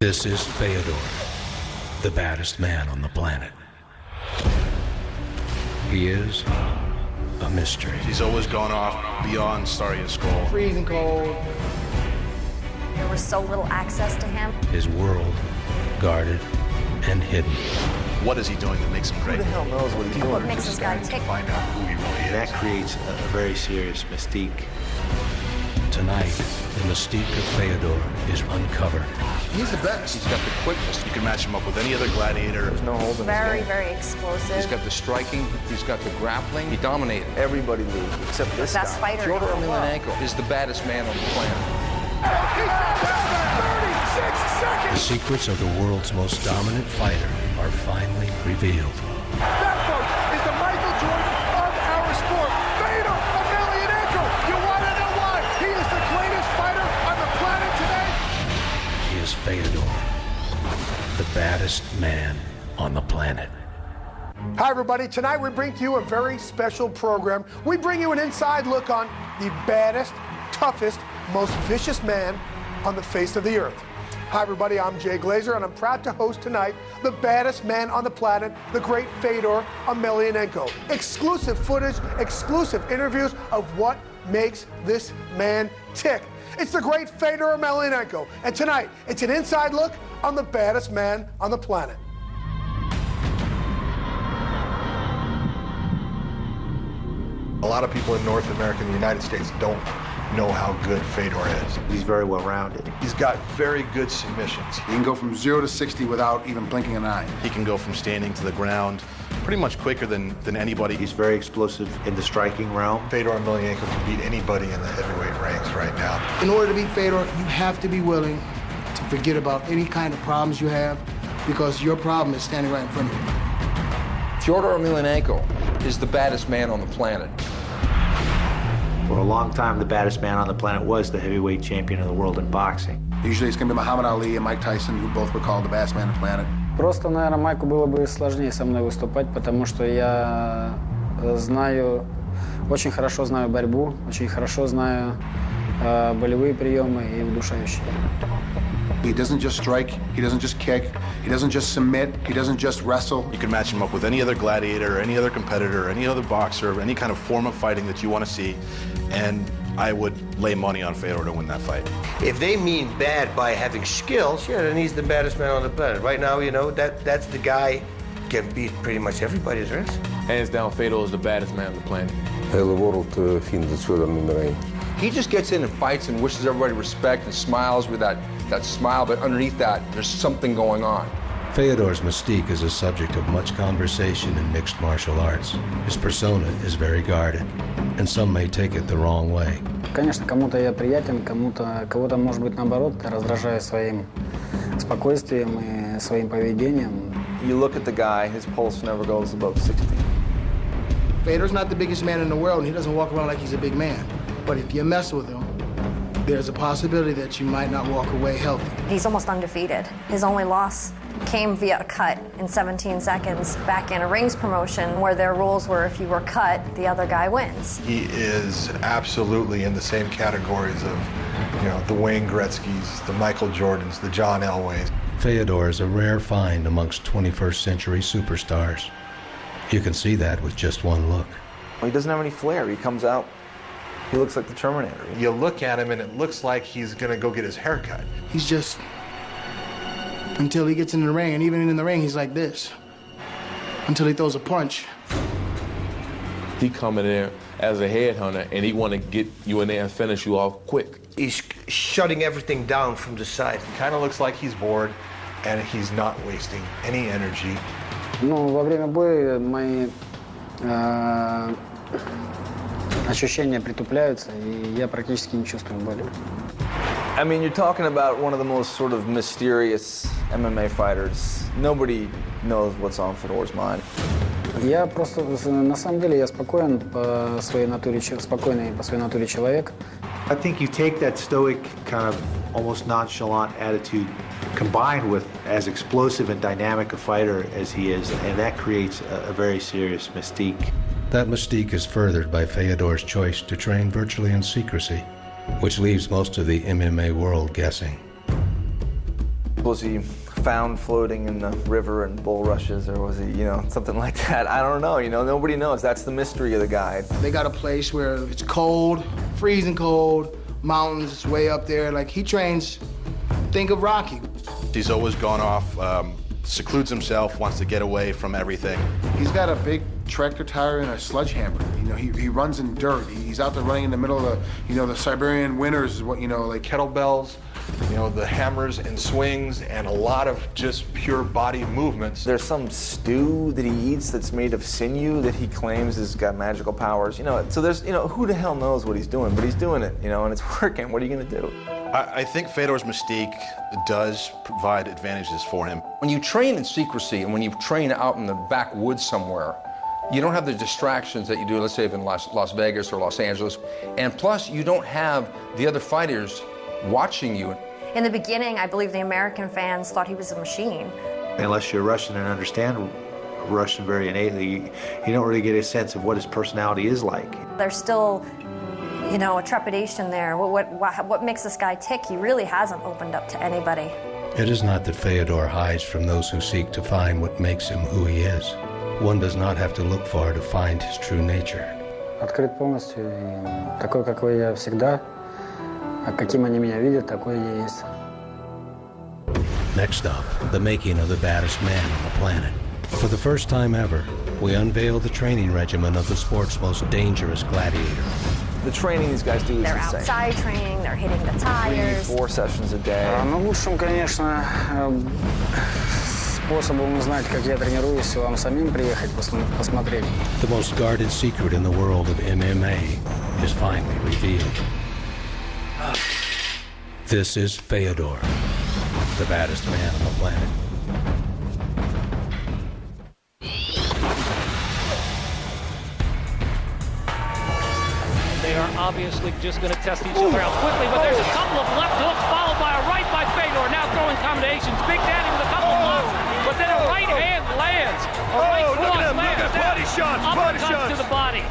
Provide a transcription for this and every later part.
This is Fedor, the baddest man on the planet. He is a mystery. He's always gone off beyond starting his skull. Freezing cold. There was so little access to him. His world guarded and hidden. What is he doing that makes him great? Who the hell knows what he's doing? What makes this guy tick? Find out who he really is. That creates a very serious mystique. Tonight, the mystique of Fedor is uncovered. He's the best. He's got the quickness. You can match him up with any other gladiator. There's no holding his Very, game. very explosive. He's got the striking, he's got the grappling. He dominated. Everybody loses except this Best guy. fighter in Fedor the world. Emelianenko is the baddest man on the planet. 36 seconds. The secrets of the world's most dominant fighter are finally revealed. That, folks, is the Michael Jordan of our sport. Fedor Emelianenko. You want to know why? He is the greatest fighter on the planet today. He is Fedor, the baddest man on the planet. Hi, everybody. Tonight we bring to you a very special program. We bring you an inside look on the baddest, toughest, most vicious man on the face of the earth. Hi, everybody. I'm Jay Glazer, and I'm proud to host tonight the baddest man on the planet, the great Fedor Emelianenko. Exclusive footage, exclusive interviews of what makes this man tick. It's the great Fedor Emelianenko, and tonight it's an inside look on the baddest man on the planet. A lot of people in North America and the United States don't know how good Fedor is. He's very well rounded. He's got very good submissions. He can go from 0 to 60 without even blinking an eye. He can go from standing to the ground pretty much quicker than anybody. He's very explosive in the striking realm. Fedor Emelianenko can beat anybody in the heavyweight ranks right now. In order to beat Fedor, you have to be willing to forget about any kind of problems you have, because your problem is standing right in front of you. Fedor Emelianenko is the baddest man on the planet. For a long time, the baddest man on the planet was the heavyweight champion of the world in boxing. Usually it's going to be Muhammad Ali and Mike Tyson, who both were called the baddest man on the planet. Просто, наверное, Майку было бы сложнее со мной выступать, потому что я знаю, очень хорошо знаю борьбу, очень хорошо знаю болевые приемы и удушающие. He doesn't just strike, he doesn't just kick, he doesn't just submit, he doesn't just wrestle. You can match him up with any other gladiator, or any other competitor, or any other boxer, or any kind of form of fighting that you want to see, and I would lay money on Fedor to win that fight. If they mean bad by having skills, yeah, then he's the baddest man on the planet. Right now, you know, that's the guy can beat pretty much everybody there is. Hands down, Fedor is the baddest man on the planet. He just gets in and fights and wishes everybody respect and smiles with that smile, but underneath that, there's something going on. Fedor's mystique is a subject of much conversation in mixed martial arts. His persona is very guarded, and some may take it the wrong way. Конечно, кому-то я приятен, кого-то, может быть, наоборот, раздражаю своим спокойствием и своим поведением. You look at the guy, his pulse never goes above 60. Fedor's not the biggest man in the world, and he doesn't walk around like he's a big man. But if you mess with him, there's a possibility that you might not walk away healthy. He's almost undefeated. His only loss came via a cut in 17 seconds back in a rings promotion where their rules were if you were cut, the other guy wins. He is absolutely in the same categories of, you know, the Wayne Gretzkys, the Michael Jordans, the John Elways. Fedor is a rare find amongst 21st century superstars. You can see that with just one look. He doesn't have any flair. He comes out, he looks like the Terminator. You look at him and it looks like he's going to go get his hair cut. He's just, until he gets in the ring, and even in the ring, he's like this. Until he throws a punch. He coming in as a headhunter, and he want to get you in there and finish you off quick. He's shutting everything down from the side. He kind of looks like he's bored and he's not wasting any energy. Ну, во время боя мои ощущения притупляются, и я практически не чувствую боли. I mean, you're talking about one of the most sort of mysterious MMA fighters. Nobody knows what's on Fedor's mind. Я просто, на самом деле, я спокоен по своей натуре, спокойный по своей натуре человек. I think you take that stoic, kind of almost nonchalant attitude combined with as explosive and dynamic a fighter as he is, and that creates a very serious mystique. That mystique is furthered by Fedor's choice to train virtually in secrecy, which leaves most of the MMA world guessing. Was he found floating in the river in bull rushes, or was he, you know, something like that? I don't know, you know, nobody knows. That's the mystery of the guy. They got a place where it's cold, freezing cold, mountains, it's way up there. Like, he trains, think of Rocky. He's always gone off, secludes himself, wants to get away from everything. He's got a big tractor tire and a sledgehammer. You know, he runs in dirt. He's out there running in the middle of the, you know, the Siberian winters is what, you know, like Kettlebells, you know, the hammers and swings, and a lot of just pure body movements. There's some stew that he eats that's made of sinew that he claims has got magical powers. You know, so there's, you know, who the hell knows what he's doing, but he's doing it, you know, and it's working. What are you going to do? I think Fedor's mystique does provide advantages for him. When you train in secrecy and when you train out in the backwoods somewhere, you don't have the distractions that you do, let's say, in Las Vegas or Los Angeles. And plus, you don't have the other fighters watching you. In the beginning, I believe the American fans thought he was a machine. Unless you're Russian and understand Russian very innately, you don't really get a sense of what his personality is like. There's still, you know, a trepidation there. What makes this guy tick? He really hasn't opened up to anybody. It is not that Fedor hides from those who seek to find what makes him who he is. One does not have to look far to find his true nature. Открыт полностью, и такой, какой я всегда, а каким они меня видят, такой я есть. Next up, the making of the baddest man on the planet. For the first time ever, we unveil the training regimen of the sport's most dangerous gladiator. The training these guys do is They're insane. outside training, they're hitting the tires. 3-4 sessions a day. Ну, лучшим, конечно, способом узнать, как я тренируюсь, вам самим приехать посмотреть. The most guarded secret in the world of MMA is finally revealed. This is Fedor, the baddest man on the planet. They are obviously just going to test each other out quickly, but there's a couple of left hooks followed by a right by Fedor. Now throwing combinations. Big Daddy with a couple of blocks, but then a right hand lands. A right cross lands. Look at body shots, body shots. To the body.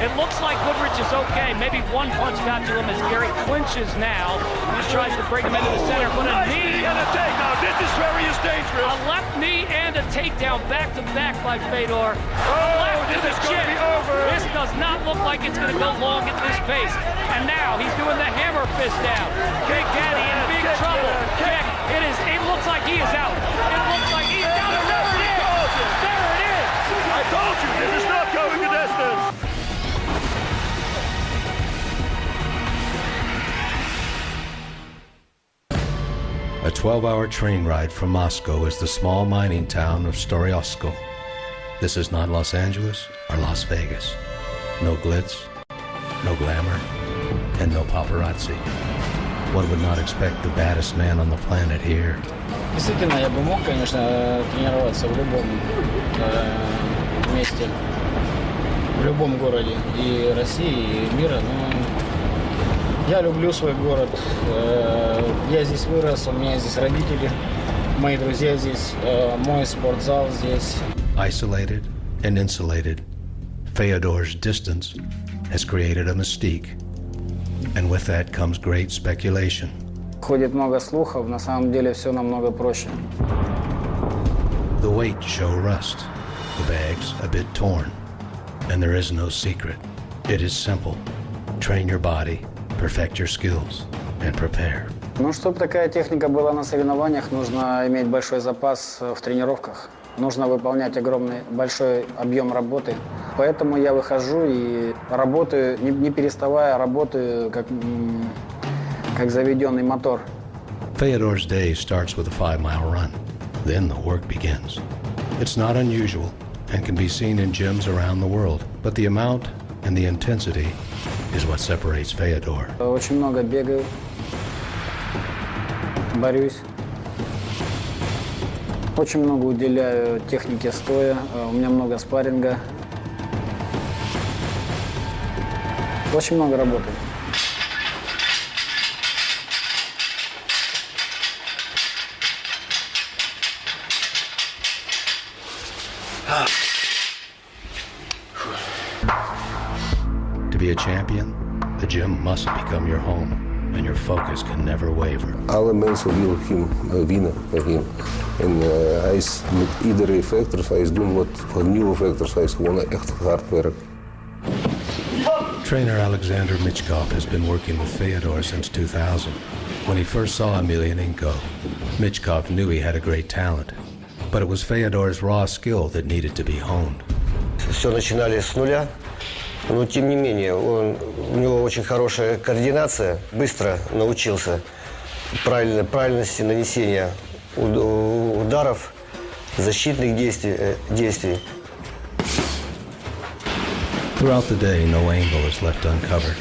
It looks like Goodrich is okay. Maybe one punch got to him as Gary clinches now. He tries to bring him into the center, but a knee and a takedown. This is very dangerous. A left knee and a takedown back to back by Fedor. This is going to be over. This does not look like it's going to go long at this pace. And now he's doing the hammer fist down. Big Daddy in big trouble. Kick. It looks like he is out. It looks like he's down. There it is. There it is. I told you, this is not going the distance. A 12-hour train ride from Moscow is the small mining town of Storyosko. This is not Los Angeles or Las Vegas. No glitz, no glamour, and no paparazzi. One would not expect the baddest man on the planet here. Действительно, я бы мог, конечно, тренироваться в любом месте, в любом городе и России, и мира, но я люблю свой город. Я здесь вырос, у меня здесь родители, мои друзья здесь, мой спортзал здесь. Isolated and insulated, Fedor's distance has created a mystique. And with that comes great speculation. Ходит много слухов, на самом деле все намного проще. The weights show rust, the bags a bit torn, and there is no secret. It is simple. Train your body, perfect your skills, and prepare. Ну, чтобы такая техника была на соревнованиях, нужно иметь большой запас в тренировках. Нужно выполнять большой объем работы. Поэтому я выхожу и работаю, не переставая, работаю как заведенный мотор. Fedor's day starts with a 5-mile run. Then the work begins. It's not unusual and can be seen in gyms around the world, but the amount and the intensity is what separates Fedor. Очень много бегаю, борюсь. Очень много уделяю технике стоя, у меня много спарринга. Очень много работаю. To be a champion, the gym must become your home. and your focus can never waver. Alle mensen willen hem winnen bij hem. En hij is met iedere vechter, hij is doen wat voor nieuwe vechters, hij is gewoon echt hard werk. Trainer Alexander Michkov has been working with Fedor since 2000. When he first saw Emelianenko, Michkov knew he had a great talent, but it was Fedor's raw skill that needed to be honed. Все начинали с нуля, но тем не менее у него очень хорошая координация, быстро научился правильности нанесения ударов, защитных действий. Throughout the day, no angle is left uncovered,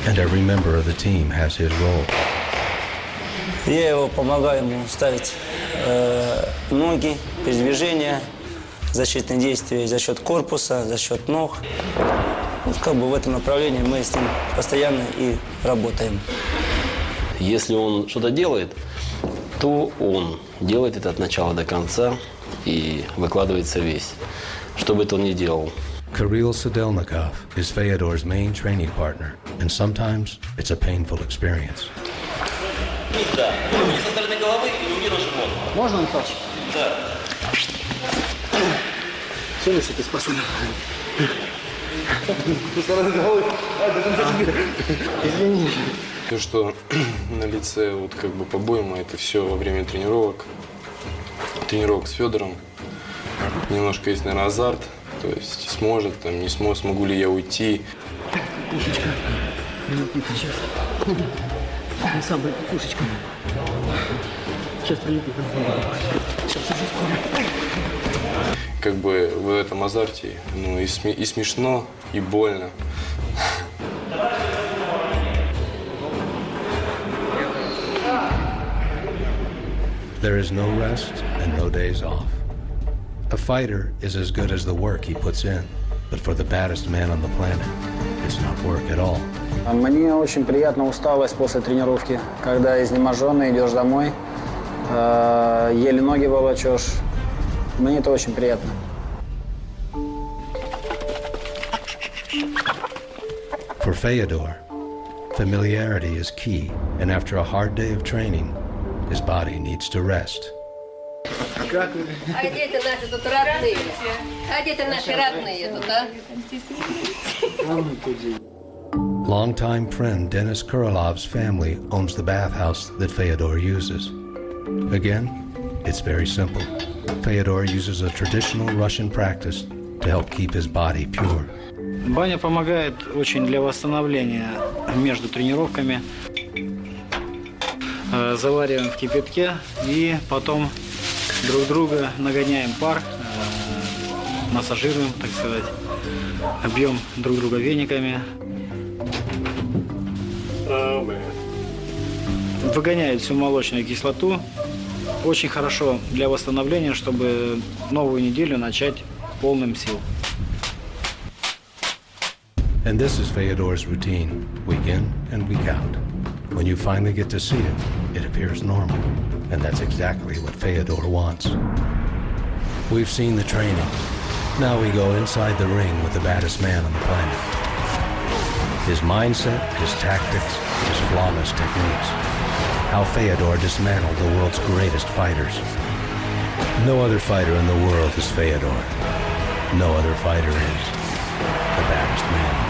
and every member of the team has his role. Я его помогаю ему ставить ноги, передвижения, защитные действия за счет корпуса, за счет ног. Вот как бы в этом направлении мы с ним постоянно и работаем. Если он что-то делает, то он делает это от начала до конца и выкладывается весь, что бы это он ни делал. Kirill Sadelnikov is Fedor's main training partner, and sometimes it's a painful experience. Да, не со стороны головы и руки на живот. Можно, Анатолий? Да. Все, если ты способен. Со стороны головы. Извини. То, что на лице вот как бы по-боему, это все во время тренировок с Федором. Немножко есть, наверное, азарт. То есть сможет, там, не сможет, смогу ли я уйти. Кукушечка. Минутник сейчас. Сам бы кукушечка. Сейчас прилетит. Сейчас уже скоро. Как бы в этом азарте, ну, и смешно, и больно. There is no rest and no days off. A fighter is as good as the work he puts in, but for the baddest man on the planet, it's not work at all. Мне очень приятна усталость после тренировки, когда изнеможенный идешь домой, еле ноги волочешь. Мне это очень приятно. For Fedor, familiarity is key, and after a hard day of training, his body needs to rest. А где-то наши тут родные. А где-то наши родные тут, а? Longtime friend Denis Kurilov's family owns the bathhouse that Fedor uses. Again, it's very simple. Fedor uses a traditional Russian practice to help keep his body pure. Баня помогает очень для восстановления между тренировками. Завариваем в кипятке и потом друг друга нагоняем пар, массажируем, так сказать, бьем друг друга вениками. Выгоняет всю молочную кислоту. Очень хорошо для восстановления, чтобы новую неделю начать полным сил. And this is Fedor's routine, week in and week out. When you finally get to see it, it appears normal, and that's exactly what Fedor wants. We've seen the training. Now we go inside the ring with the baddest man on the planet. His mindset, his tactics, his flawless techniques. How Fedor dismantled the world's greatest fighters. No other fighter in the world is Fedor. No other fighter is the baddest man.